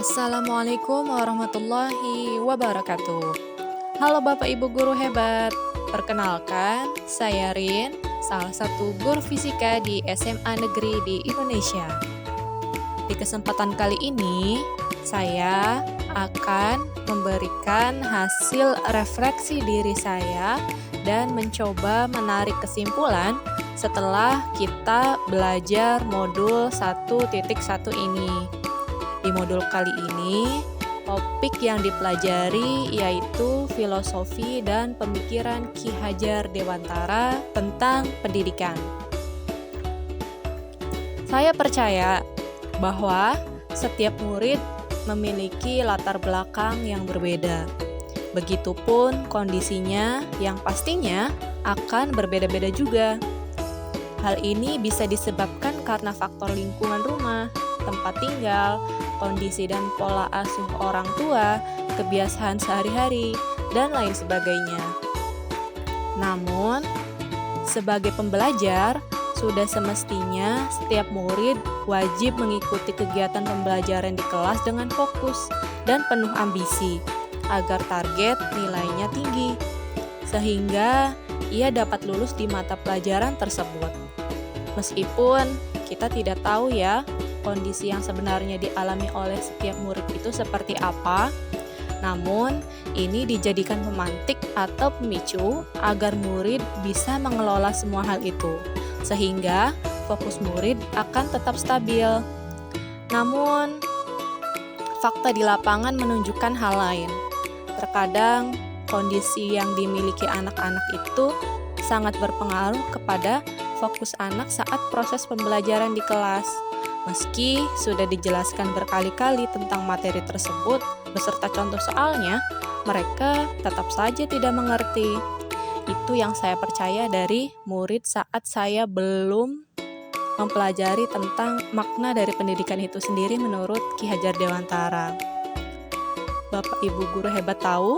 Assalamualaikum warahmatullahi wabarakatuh. Halo Bapak Ibu guru hebat. Perkenalkan, saya Rin, salah satu guru fisika di SMA Negeri di Indonesia. Di kesempatan kali ini, saya akan memberikan hasil refleksi diri saya dan mencoba menarik kesimpulan setelah kita belajar modul 1.1 ini. Di modul kali ini, topik yang dipelajari yaitu filosofi dan pemikiran Ki Hajar Dewantara tentang pendidikan. Saya percaya bahwa setiap murid memiliki latar belakang yang berbeda. Begitupun kondisinya yang pastinya akan berbeda-beda juga. Hal ini bisa disebabkan karena faktor lingkungan rumah, tempat tinggal, kondisi dan pola asuh orang tua, kebiasaan sehari-hari, dan lain sebagainya. Namun, sebagai pembelajar, sudah semestinya setiap murid wajib mengikuti kegiatan pembelajaran di kelas dengan fokus dan penuh ambisi, agar target nilainya tinggi, sehingga ia dapat lulus di mata pelajaran tersebut. Meskipun kita tidak tahu ya, kondisi yang sebenarnya dialami oleh setiap murid itu seperti apa. Namun, ini dijadikan pemantik atau pemicu agar murid bisa mengelola semua hal itu, sehingga fokus murid akan tetap stabil. Namun, fakta di lapangan menunjukkan hal lain. Terkadang, kondisi yang dimiliki anak-anak itu sangat berpengaruh kepada fokus anak saat proses pembelajaran di kelas. Meski sudah dijelaskan berkali-kali tentang materi tersebut beserta contoh soalnya, mereka tetap saja tidak mengerti. Itu yang saya percaya dari murid saat saya belum mempelajari tentang makna dari pendidikan itu sendiri menurut Ki Hajar Dewantara. Bapak Ibu guru hebat tahu,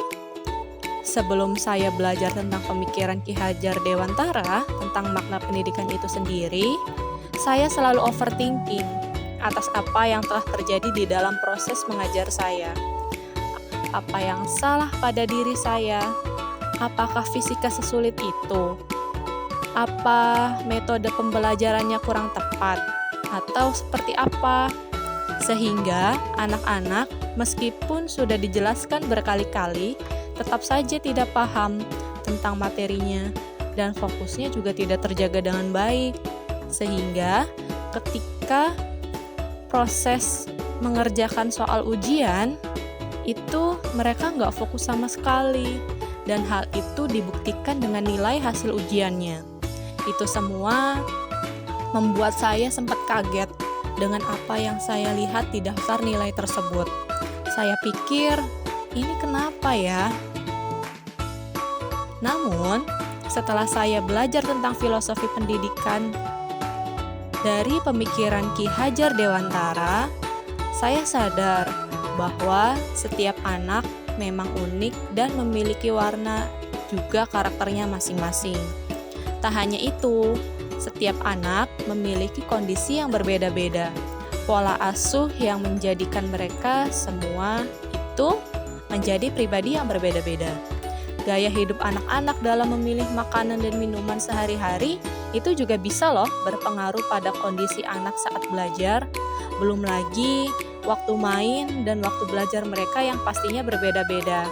sebelum saya belajar tentang pemikiran Ki Hajar Dewantara tentang makna pendidikan itu sendiri, saya selalu overthinking atas apa yang telah terjadi di dalam proses mengajar saya. Apa yang salah pada diri saya? Apakah fisika sesulit itu? Apa metode pembelajarannya kurang tepat? Atau seperti apa? Sehingga anak-anak meskipun sudah dijelaskan berkali-kali, tetap saja tidak paham tentang materinya dan fokusnya juga tidak terjaga dengan baik. Sehingga ketika proses mengerjakan soal ujian, itu mereka nggak fokus sama sekali. Dan hal itu dibuktikan dengan nilai hasil ujiannya. Itu semua membuat saya sempat kaget dengan apa yang saya lihat di daftar nilai tersebut. Saya pikir, ini kenapa ya? Namun, setelah saya belajar tentang filosofi pendidikan dari pemikiran Ki Hajar Dewantara, saya sadar bahwa setiap anak memang unik dan memiliki warna juga karakternya masing-masing. Tak hanya itu, setiap anak memiliki kondisi yang berbeda-beda, pola asuh yang menjadikan mereka semua itu menjadi pribadi yang berbeda-beda. Gaya hidup anak-anak dalam memilih makanan dan minuman sehari-hari itu juga bisa loh berpengaruh pada kondisi anak saat belajar. Belum lagi waktu main dan waktu belajar mereka yang pastinya berbeda-beda.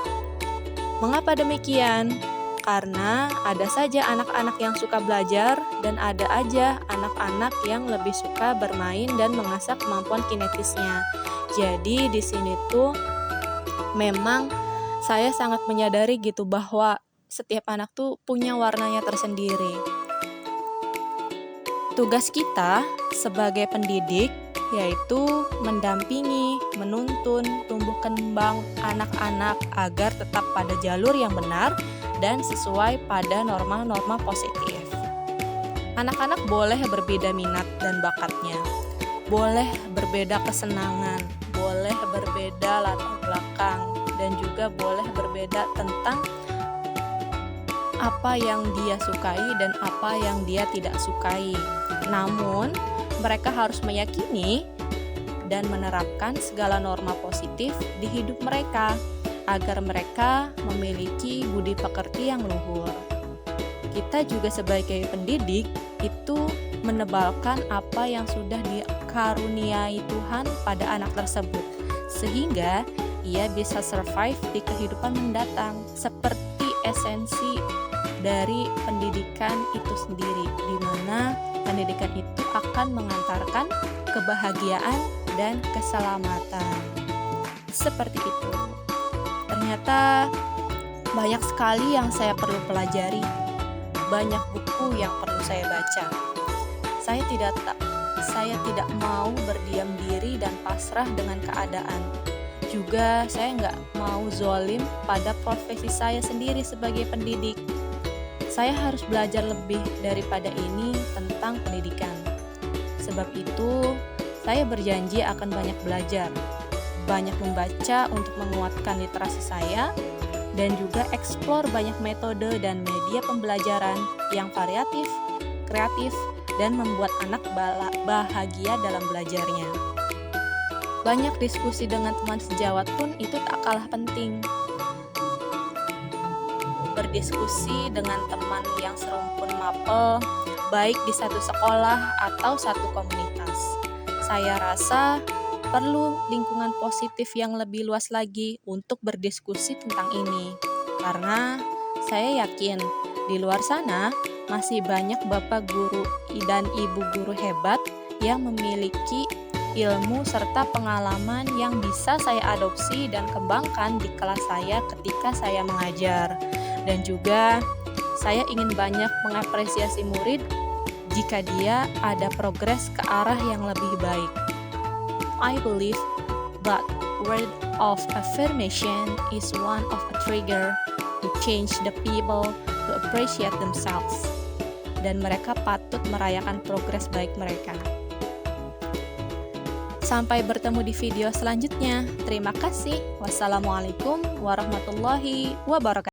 Mengapa demikian? Karena ada saja anak-anak yang suka belajar dan ada aja anak-anak yang lebih suka bermain dan mengasah kemampuan kinetisnya. Jadi di sini tuh memang saya sangat menyadari gitu bahwa setiap anak tuh punya warnanya tersendiri. Tugas kita sebagai pendidik yaitu mendampingi, menuntun, tumbuh kembang anak-anak agar tetap pada jalur yang benar dan sesuai pada norma-norma positif. Anak-anak boleh berbeda minat dan bakatnya, boleh berbeda kesenangan, boleh berbeda latar belakang, dan juga boleh berbeda tentang apa yang dia sukai dan apa yang dia tidak sukai. Namun, mereka harus meyakini dan menerapkan segala norma positif di hidup mereka agar mereka memiliki budi pekerti yang luhur. Kita juga sebagai pendidik itu menebalkan apa yang sudah dikaruniai Tuhan pada anak tersebut, sehingga ia bisa survive di kehidupan mendatang, seperti esensi dari pendidikan itu sendiri, di mana pendidikan itu akan mengantarkan kebahagiaan dan keselamatan. Seperti itu. Ternyata banyak sekali yang saya perlu pelajari, banyak buku yang perlu saya baca. Saya tidak mau berdiam diri dan pasrah dengan keadaan. Juga saya nggak mau zolim pada profesi saya sendiri sebagai pendidik. Saya harus belajar lebih daripada ini tentang pendidikan. Sebab itu, saya berjanji akan banyak belajar, banyak membaca untuk menguatkan literasi saya, dan juga eksplor banyak metode dan media pembelajaran yang variatif, kreatif, dan membuat anak bahagia dalam belajarnya. Banyak diskusi dengan teman sejawat pun itu tak kalah penting. Berdiskusi dengan teman yang serumpun mapel, baik di satu sekolah atau satu komunitas. Saya rasa perlu lingkungan positif yang lebih luas lagi untuk berdiskusi tentang ini. Karena saya yakin di luar sana masih banyak bapak guru dan ibu guru hebat yang memiliki ilmu serta pengalaman yang bisa saya adopsi dan kembangkan di kelas saya ketika saya mengajar. Dan juga saya ingin banyak mengapresiasi murid jika dia ada progres ke arah yang lebih baik. I believe that word of affirmation is one of a trigger to change the people to appreciate themselves. Dan mereka patut merayakan progres baik mereka. Sampai bertemu di video selanjutnya. Terima kasih. Wassalamualaikum warahmatullahi wabarakatuh.